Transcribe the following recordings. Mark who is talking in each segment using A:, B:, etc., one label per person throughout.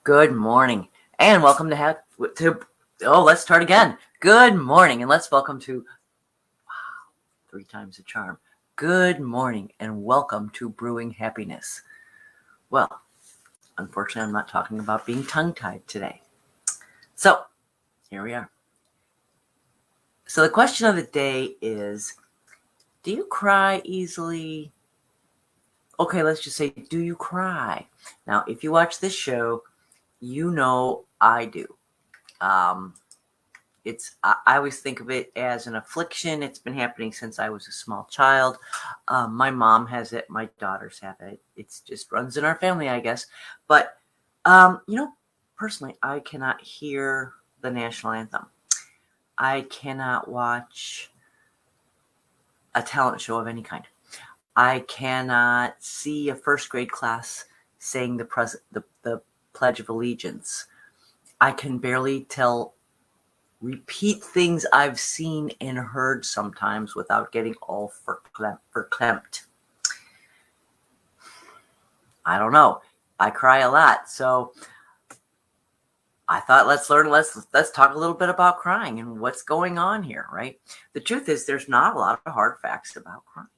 A: Good morning, and welcome let's start again. Good morning, and let's welcome to, three times the charm. Good morning, and welcome to Brewing Happiness. Well, unfortunately, I'm not talking about being tongue-tied today. So, here we are. So the question of the day is, do you cry easily? Okay, let's just say, do you cry? Now, if you watch this show, you know I do. I always think of it as an affliction. It's been happening since I was a small child. My mom has it. My daughters have it. It just runs in our family, I guess. But, personally, I cannot hear the national anthem. I cannot watch a talent show of any kind. I cannot see a first grade class saying the Pledge of Allegiance. I can barely repeat things I've seen and heard sometimes without getting all verklempt. I don't know. I cry a lot, so I thought let's talk a little bit about crying and what's going on here, right? The truth is there's not a lot of hard facts about crying.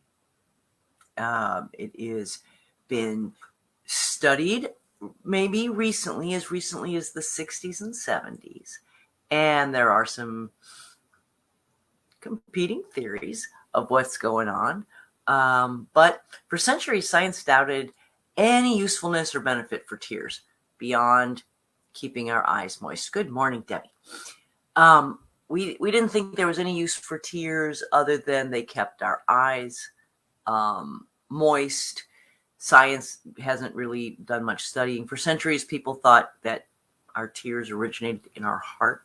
A: It is been studied maybe recently as the 60s and 70s. And there are some competing theories of what's going on. But for centuries, science doubted any usefulness or benefit for tears beyond keeping our eyes moist. Good morning, Debbie. We didn't think there was any use for tears other than they kept our eyes moist. Science hasn't really done much studying. For centuries, people thought that our tears originated in our heart.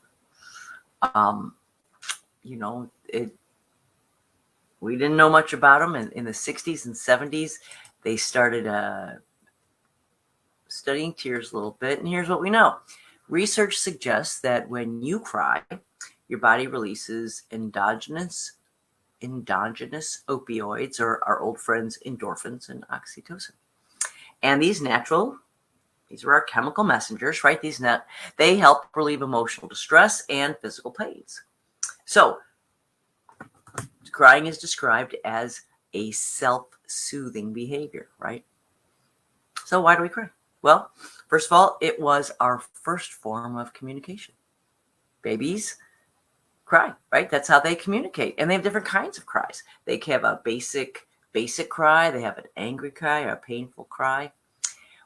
A: We didn't know much about them. In the 60s and 70s, they started studying tears a little bit. And here's what we know. Research suggests that when you cry, your body releases endogenous opioids, or our old friends endorphins and oxytocin. And these are our chemical messengers, right? They help relieve emotional distress and physical pains. So crying is described as a self-soothing behavior, right? So why do we cry? Well, first of all, it was our first form of communication. Babies cry, right? That's how they communicate. And they have different kinds of cries. They have a basic cry. They have an angry cry or a painful cry.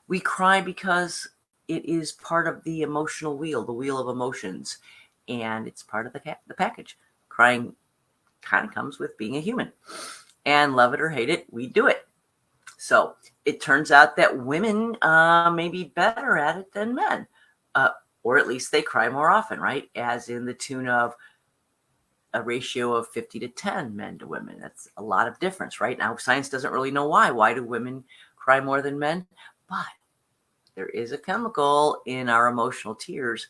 A: We cry because it is part of the emotional wheel, the wheel of emotions. And it's part of the package. Crying kind of comes with being a human. And love it or hate it, we do it. So it turns out that women may be better at it than men. Or at least they cry more often, right? As in the tune of a ratio of 50 to 10 men to women. That's a lot of difference, right? Now, science doesn't really know why. Why do women cry more than men? But there is a chemical in our emotional tears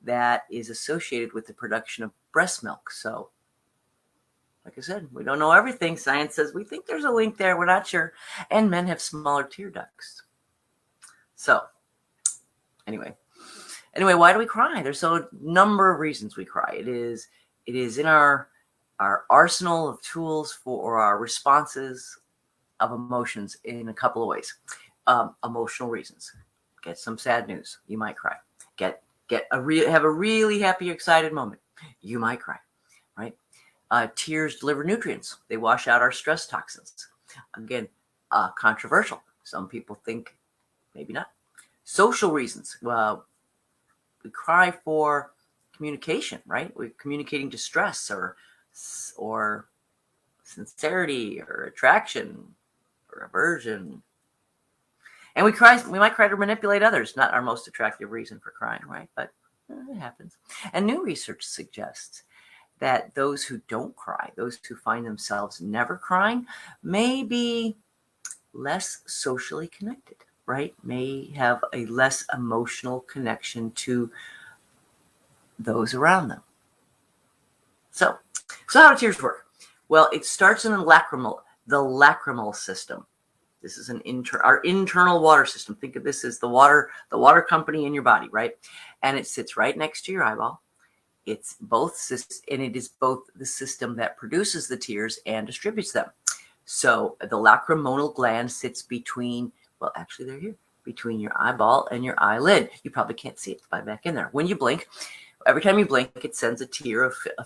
A: that is associated with the production of breast milk. So, like I said, we don't know everything. Science says we think there's a link there. We're not sure. And men have smaller tear ducts. So, anyway, why do we cry? There's a number of reasons we cry. It is in our arsenal of tools for our responses of emotions in a couple of ways. Emotional reasons. Get some sad news, you might cry. Have a really happy, excited moment, you might cry, right? Tears deliver nutrients. They wash out our stress toxins. Again, controversial. Some people think maybe not. Social reasons. Well, we cry for communication, right? We're communicating distress or sincerity or attraction or aversion. And we might cry to manipulate others. Not our most attractive reason for crying, right? But it happens. And new research suggests that those who don't cry, those who find themselves never crying, may be less socially connected, right? May have a less emotional connection to those around them. So how do tears work? Well, it starts in the lacrimal system. This is our internal water system. Think of this as the water company in your body, right? And it sits right next to your eyeball. It is both the system that produces the tears and distributes them. So the lacrimal gland sits between, well, actually they're here, between your eyeball and your eyelid. You probably can't see it by back in there. When you blink, every time you blink, it sends a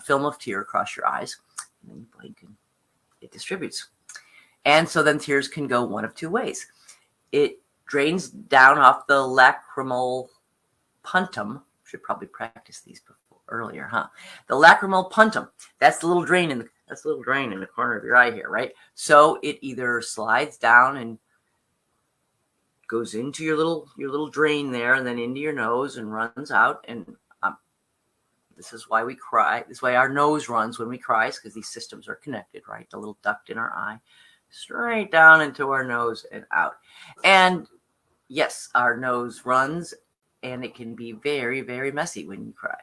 A: film of tear across your eyes. And then you blink and it distributes. And so then tears can go one of two ways. It drains down off the lacrimal puntum. Should probably practice these earlier, huh? The lacrimal puntum. That's the little drain in the corner of your eye here, right? So it either slides down and goes into your little drain there, and then into your nose and runs out. And this is why we cry. This is why our nose runs when we cry, because these systems are connected, right? The little duct in our eye, straight down into our nose and out. And yes, our nose runs, and it can be very, very messy when you cry.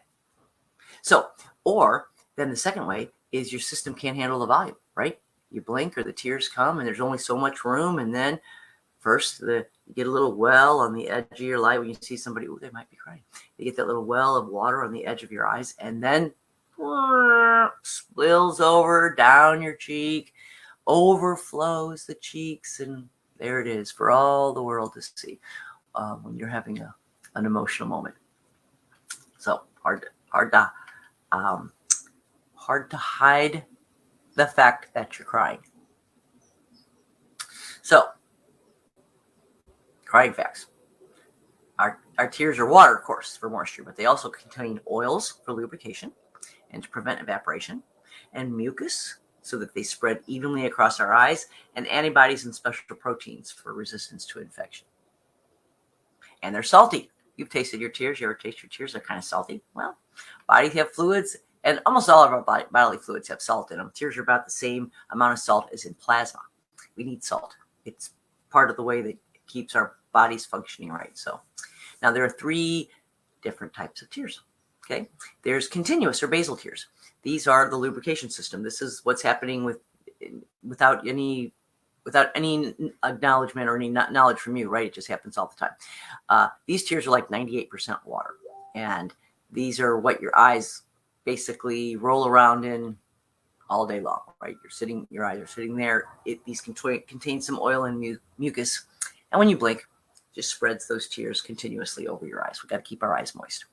A: So, or then the second way is your system can't handle the volume, right? You blink or the tears come, and there's only so much room, and then first you get a little well on the edge of your light when you see somebody, they might be crying. You get that little well of water on the edge of your eyes, and then spills over down your cheek, overflows the cheeks, and there it is for all the world to see when you're having an emotional moment. So hard to hide the fact that you're crying. So, crying facts. Our tears are water, of course, for moisture, but they also contain oils for lubrication and to prevent evaporation, and mucus so that they spread evenly across our eyes, and antibodies and special proteins for resistance to infection. And they're salty. You've tasted your tears. You ever taste your tears? They're kind of salty. Well, bodies have fluids, and almost all of our bodily fluids have salt in them. Tears are about the same amount of salt as in plasma. We need salt. It's part of the way that keeps our bodies functioning right. So now there are 3 different types of tears. Okay, there's continuous or basal tears. These are the lubrication system. This is what's happening without any acknowledgement or any knowledge from you, right? It just happens all the time. These tears are like 98% water, and these are what your eyes basically roll around in all day long, right? Your eyes are sitting there. These contain some oil and mucus, and when you blink, it just spreads those tears continuously over your eyes. We've got to keep our eyes moist.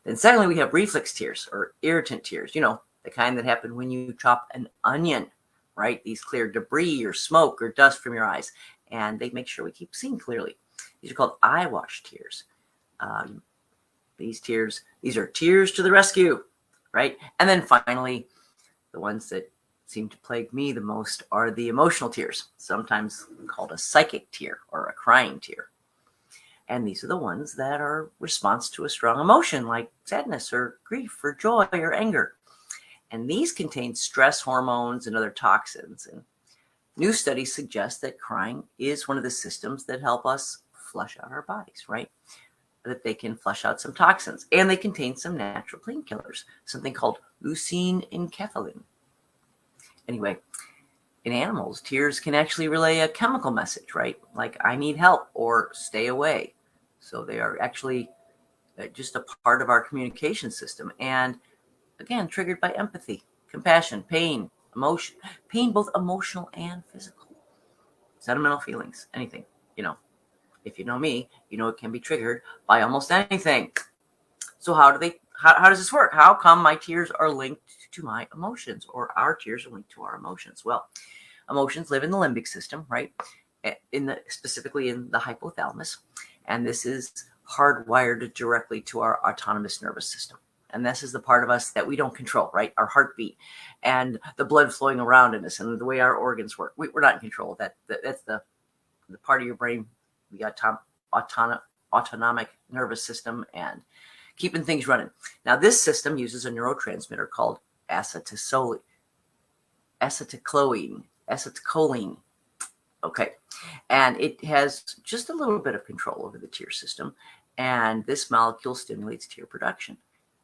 A: Then secondly, we have reflex tears or irritant tears, the kind that happen when you chop an onion, right? These clear debris or smoke or dust from your eyes, and they make sure we keep seeing clearly. These are called eye wash tears. These are tears to the rescue, right? And then finally, the ones that seem to plague me the most are the emotional tears, sometimes called a psychic tear or a crying tear. And these are the ones that are response to a strong emotion like sadness or grief or joy or anger. And these contain stress hormones and other toxins. And new studies suggest that crying is one of the systems that help us flush out our bodies, right? That they can flush out some toxins. And they contain some natural painkillers, something called leucine and enkephalin. Anyway, in animals, tears can actually relay a chemical message, right? Like, I need help or stay away. So they are actually just a part of our communication system. And again, triggered by empathy, compassion, pain, emotion, pain, both emotional and physical, sentimental feelings, anything, if you know me, it can be triggered by almost anything. So how does this work? How come my tears are linked to my emotions, or our tears are linked to our emotions? Well, emotions live in the limbic system, right? Specifically in the hypothalamus. And this is hardwired directly to our autonomous nervous system. And this is the part of us that we don't control, right? Our heartbeat and the blood flowing around in us and the way our organs work. We're not in control. That's the part of your brain. We got autonomic nervous system and keeping things running. Now, this system uses a neurotransmitter called acetylcholine. Okay. And it has just a little bit of control over the tear system. And this molecule stimulates tear production.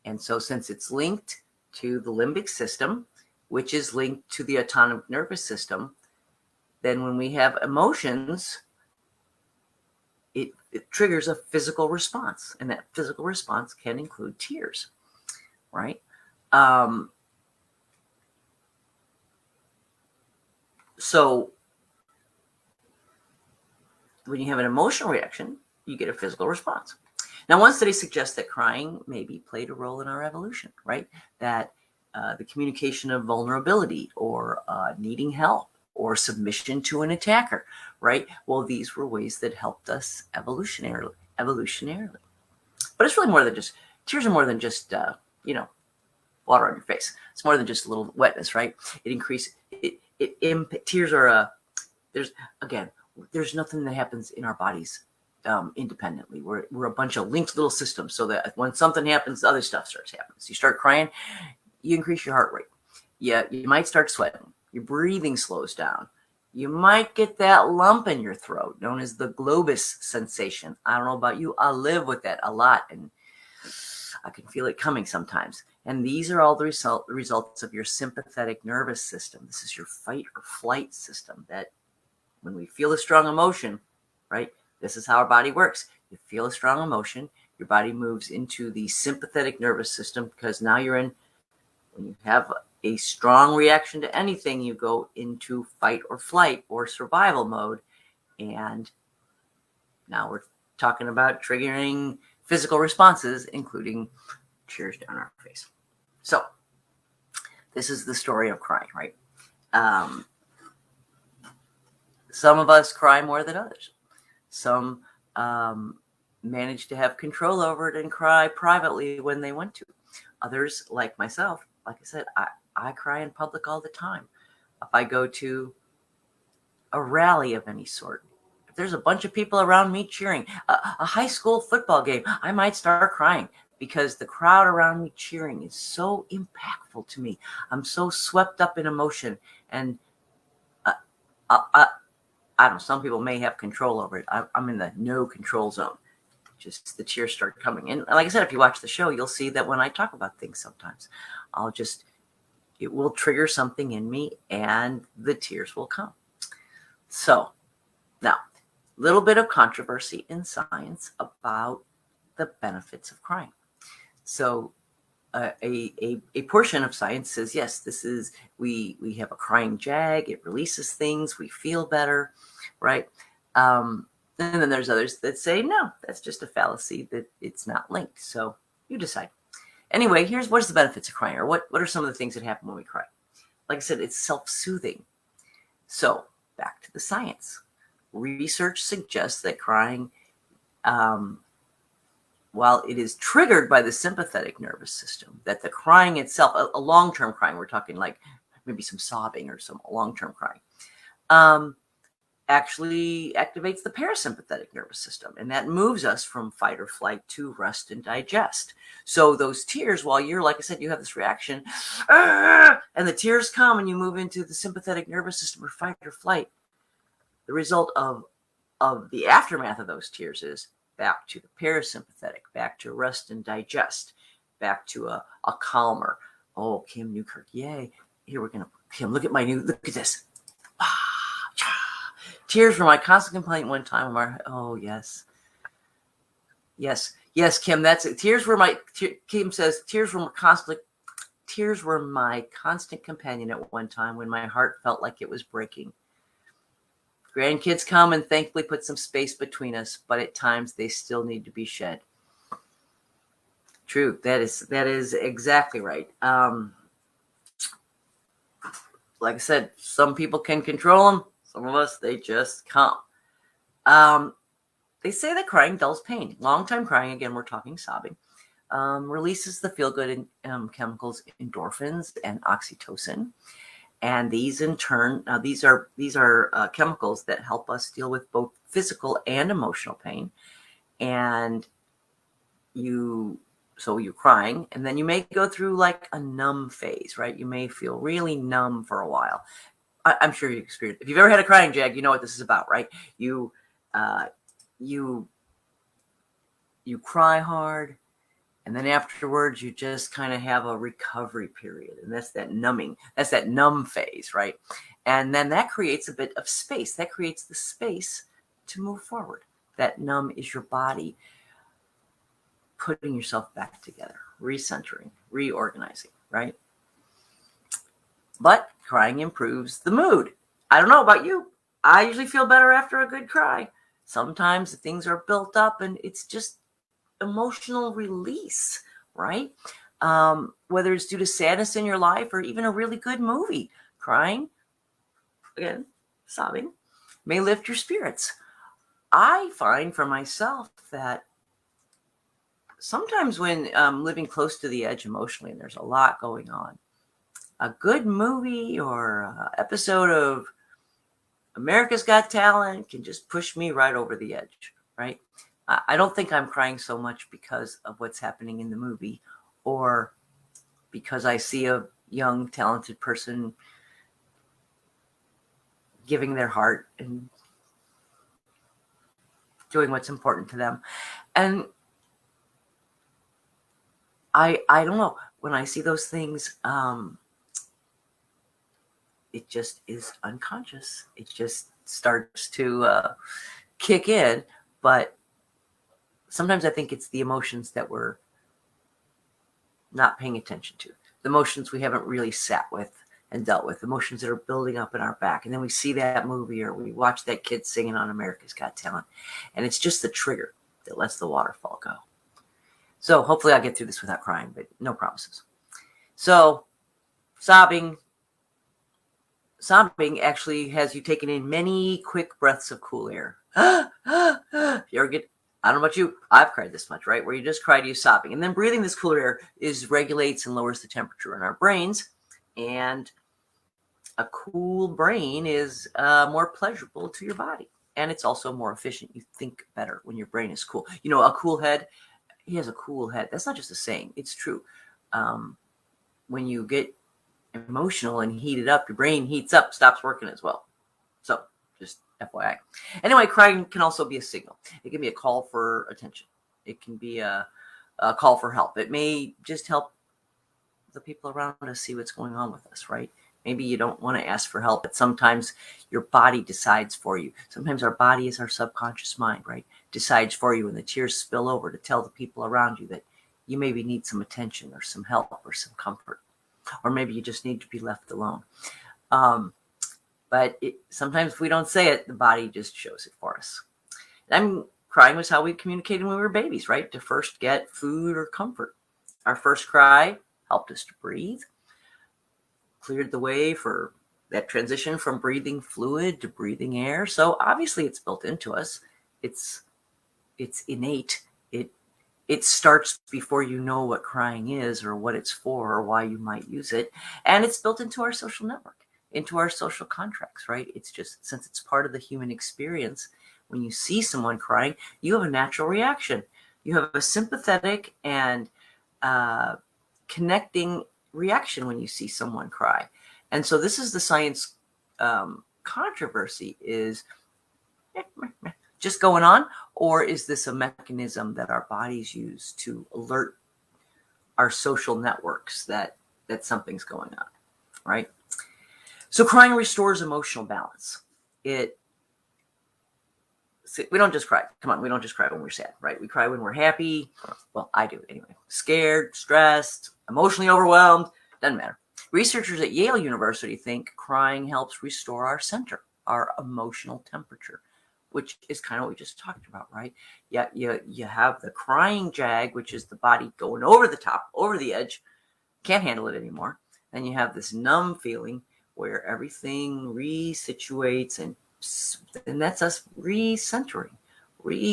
A: And so since it's linked to the limbic system, which is linked to the autonomic nervous system, then when we have emotions, it triggers a physical response, and that physical response can include tears, right? So when you have an emotional reaction, you get a physical response. Now, one study suggests that crying maybe played a role in our evolution, right? That the communication of vulnerability or needing help or submission to an attacker, right? Well, these were ways that helped us evolutionarily. But it's really more than just, tears are more than just, water on your face. It's more than just a little wetness, right? It increases, tears are, there's nothing that happens in our bodies independently. We're a bunch of linked little systems, so that when something happens, other stuff starts happening. So you start crying, you increase your heart rate. Yeah, you might start sweating. Your breathing slows down. You might get that lump in your throat known as the globus sensation. I don't know about you. I live with that a lot, and I can feel it coming sometimes. And these are all the results of your sympathetic nervous system. This is your fight or flight system, that when we feel a strong emotion, right, this is how our body works. You feel a strong emotion, your body moves into the sympathetic nervous system, because now when you have a strong reaction to anything, you go into fight or flight or survival mode. And now we're talking about triggering physical responses, including tears down our face. So this is the story of crying, right? Some of us cry more than others. Some manage to have control over it and cry privately when they want to. Others, like myself, like I said, I cry in public all the time. If I go to a rally of any sort, if there's a bunch of people around me cheering, a high school football game, I might start crying, because the crowd around me cheering is so impactful to me. I'm so swept up in emotion, and I don't know, some people may have control over it. I'm in the no control zone. Just the tears start coming. And like I said, if you watch the show, you'll see that when I talk about things, sometimes it will trigger something in me and the tears will come. So now, a little bit of controversy in science about the benefits of crying. So a portion of science says, yes, this is, we have a crying jag, it releases things, we feel better, right? And then there's others that say, no, that's just a fallacy, that it's not linked. So you decide. Anyway, what's the benefits of crying, or what are some of the things that happen when we cry? Like I said, it's self-soothing. So back to the science. Research suggests that crying, while it is triggered by the sympathetic nervous system, that the crying itself, a long-term crying, we're talking like maybe some sobbing or some long-term crying, actually activates the parasympathetic nervous system, and that moves us from fight or flight to rest and digest. So those tears, while you're, like I said, you have this reaction, and the tears come and you move into the sympathetic nervous system or fight or flight, the result of the aftermath of those tears is back to the parasympathetic, back to rest and digest, back to a calmer. Oh, Kim Newkirk, yay. Here we're going to, Kim, look at this. Tears were my constant complaint one time. Oh, yes. Yes, Kim, that's it. Kim says, tears were my constant companion at one time when my heart felt like it was breaking. Grandkids come and thankfully put some space between us, but at times they still need to be shed. True, that is exactly right. Like I said, some people can control them. Some of us, they just can't. They say that crying dulls pain. Long-time crying, again, we're talking sobbing, releases the feel-good chemicals endorphins and oxytocin. And these in turn, these are chemicals that help us deal with both physical and emotional pain. And so you're crying, and then you may go through like a numb phase, right? You may feel really numb for a while. I'm sure you experienced. If you've ever had a crying jag, you know what this is about, right? You cry hard, And then afterwards, you just kind of have a recovery period. And that's that numbing. That's that numb phase, right? And then that creates a bit of space. That creates the space to move forward. That numb is your body putting yourself back together, recentering, reorganizing, right? But crying improves the mood. I don't know about you. I usually feel better after a good cry. Sometimes things are built up and it's just emotional release, right? Whether it's due to sadness in your life or even a really good movie, crying, again, sobbing, may lift your spirits. I find for myself that sometimes when I'm living close to the edge emotionally and there's a lot going on, a good movie or episode of America's Got Talent can just push me right over the edge, right? I don't think I'm crying so much because of what's happening in the movie or because I see a young, talented person giving their heart and doing what's important to them. And I don't know, when I see those things, it just is unconscious. It just starts to kick in. But sometimes I think it's the emotions that we're not paying attention to, the emotions we haven't really sat with and dealt with, emotions that are building up in our back. And then we see that movie or we watch that kid singing on America's Got Talent. And it's just the trigger that lets the waterfall go. So hopefully I'll get through this without crying, but no promises. So sobbing actually has you taking in many quick breaths of cool air. You ever get, I don't know about you, I've cried this much, right? Where you just cry to you sobbing. And then breathing this cooler air regulates and lowers the temperature in our brains. And a cool brain is more pleasurable to your body. And it's also more efficient. You think better when your brain is cool. You know, a cool head, he has a cool head. That's not just a saying. It's true. When you get emotional and heated up, your brain heats up, stops working as well. So just FYI. Anyway, crying can also be a signal. It can be a call for attention. It can be a call for help. It may just help the people around us see what's going on with us, right? Maybe you don't want to ask for help, but sometimes your body decides for you. Sometimes our body is our subconscious mind, right? Decides for you, and the tears spill over to tell the people around you that you maybe need some attention or some help or some comfort. Or maybe you just need to be left alone. But sometimes if we don't say it, the body just shows it for us. And crying was how we communicated when we were babies, right? To first get food or comfort. Our first cry helped us to breathe, cleared the way for that transition from breathing fluid to breathing air. So obviously it's built into us. It's innate. It starts before you know what crying is or what it's for or why you might use it. And it's built into our social network, into our social contracts, right? It's just, since it's part of the human experience, when you see someone crying, you have a natural reaction. You have a sympathetic and connecting reaction when you see someone cry. And so this is the science controversy is just going on, or is this a mechanism that our bodies use to alert our social networks that something's going on, right? So crying restores emotional balance. We don't just cry. Come on, we don't just cry when we're sad, right? We cry when we're happy. Well, I do anyway. Scared, stressed, emotionally overwhelmed, doesn't matter. Researchers at Yale University think crying helps restore our center, our emotional temperature, which is kind of what we just talked about, right? Yeah, you have the crying jag, which is the body going over the top, over the edge, can't handle it anymore. Then you have this numb feeling where everything resituates, and that's us recentering,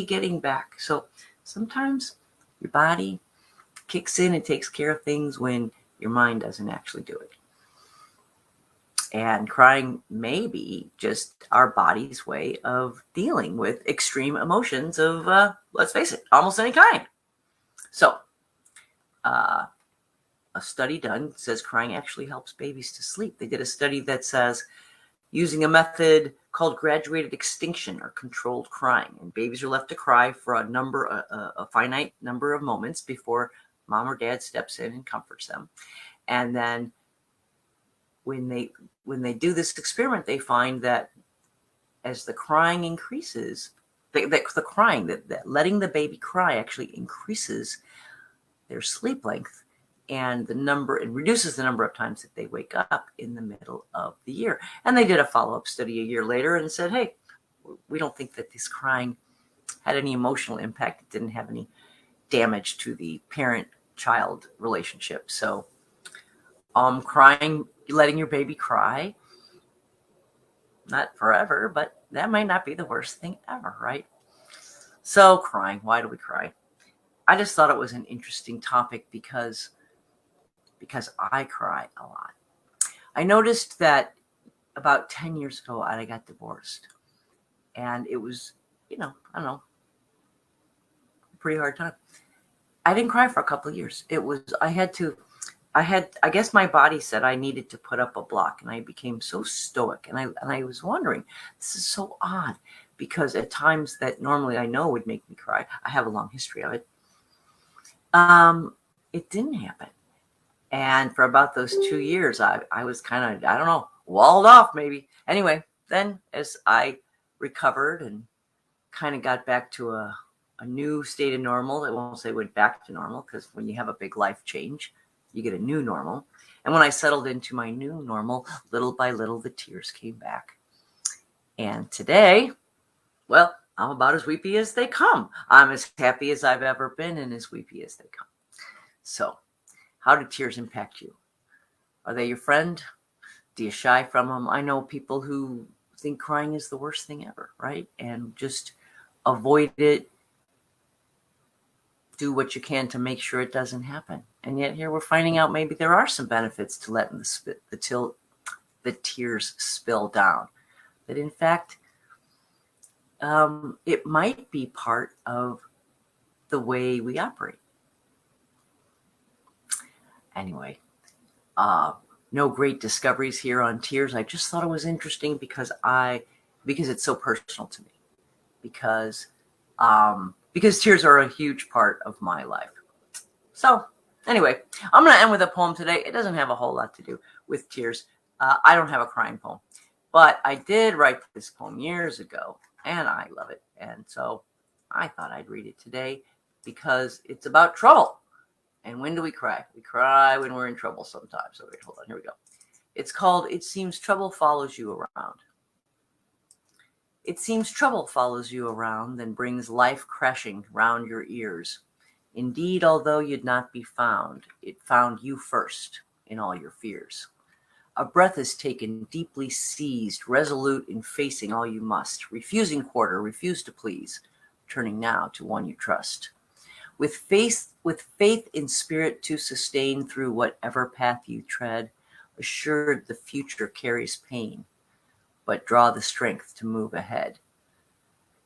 A: getting back. So sometimes your body kicks in and takes care of things when your mind doesn't actually do it. And crying may be just our body's way of dealing with extreme emotions of, let's face it, almost any kind. So a study done says crying actually helps babies to sleep. They did a study that says using a method called graduated extinction or controlled crying. And babies are left to cry for a finite number of moments before mom or dad steps in and comforts them. And then when they do this experiment, they find that as the crying increases, the crying, that letting the baby cry actually increases their sleep length and reduces the number of times that they wake up in the middle of the year. And they did a follow-up study a year later and said, hey, we don't think that this crying had any emotional impact. It didn't have any damage to the parent-child relationship. So crying, letting your baby cry, not forever, but that might not be the worst thing ever, right? So crying, why do we cry? I just thought it was an interesting topic because I cry a lot. I noticed that about 10 years ago, I got divorced. And it was, I don't know, a pretty hard time. I didn't cry for a couple of years. I guess my body said I needed to put up a block, and I became so stoic. And I was wondering, this is so odd, because at times that normally I know would make me cry, I have a long history of it. It didn't happen. And for about those 2 years, I was kind of, I don't know, walled off maybe. Anyway, then as I recovered and kind of got back to a new state of normal, I won't say went back to normal, because when you have a big life change, you get a new normal. And when I settled into my new normal, little by little, the tears came back. And today, well, I'm about as weepy as they come. I'm as happy as I've ever been and as weepy as they come. So, how do tears impact you? Are they your friend? Do you shy from them? I know people who think crying is the worst thing ever, right? And just avoid it. Do what you can to make sure it doesn't happen. And yet here we're finding out maybe there are some benefits to letting the tears spill down. That in fact, it might be part of the way we operate. Anyway, no great discoveries here on tears. I just thought it was interesting because it's so personal to me. Because tears are a huge part of my life. So anyway, I'm going to end with a poem today. It doesn't have a whole lot to do with tears. I don't have a crying poem, but I did write this poem years ago, and I love it. And so I thought I'd read it today because it's about trouble. And when do we cry? We cry when we're in trouble sometimes. So wait, hold on. Here we go. It's called It Seems Trouble Follows You Around. It seems trouble follows you around, then brings life crashing round your ears. Indeed, although you'd not be found, it found you first in all your fears. A breath is taken, deeply seized, resolute in facing all you must, refusing quarter, refuse to please, turning now to one you trust. With faith in spirit to sustain through whatever path you tread, assured the future carries pain, but draw the strength to move ahead.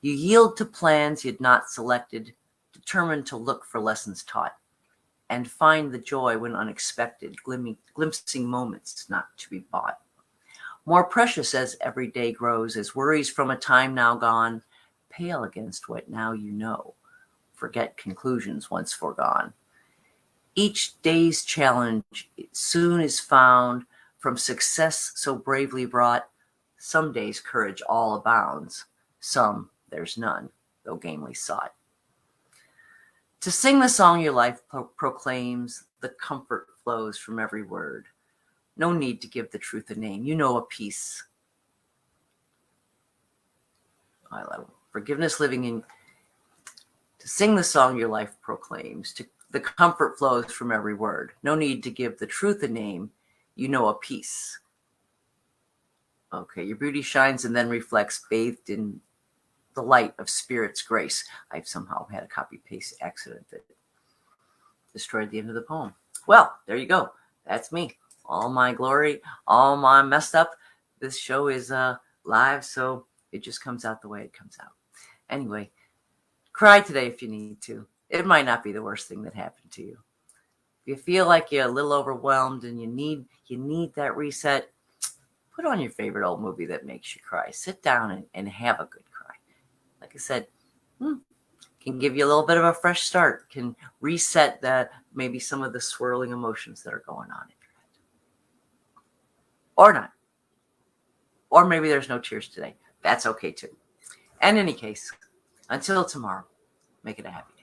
A: You yield to plans you'd not selected, determined to look for lessons taught, and find the joy when unexpected, glimpsing moments not to be bought. More precious as every day grows, as worries from a time now gone pale against what now you know, forget conclusions once foregone. Each day's challenge soon is found, from success so bravely brought. Some days courage all abounds, some there's none, though gamely sought. To sing the song your life proclaims, the comfort flows from every word. No need to give the truth a name, you know a peace. I love forgiveness living in. To sing the song your life proclaims, the comfort flows from every word. No need to give the truth a name, you know a peace. Okay, your beauty shines and then reflects, bathed in the light of Spirit's grace. I've somehow had a copy-paste accident that destroyed the end of the poem. Well, there you go. That's me. All my glory, all my messed up. This show is live, so it just comes out the way it comes out. Anyway, cry today if you need to. It might not be the worst thing that happened to you. If you feel like you're a little overwhelmed and you need that reset, put on your favorite old movie that makes you cry. Sit down and have a good cry. Like I said, can give you a little bit of a fresh start, can reset that maybe some of the swirling emotions that are going on in your head. Or not. Or maybe there's no tears today. That's okay too. In any case, until tomorrow, make it a happy day.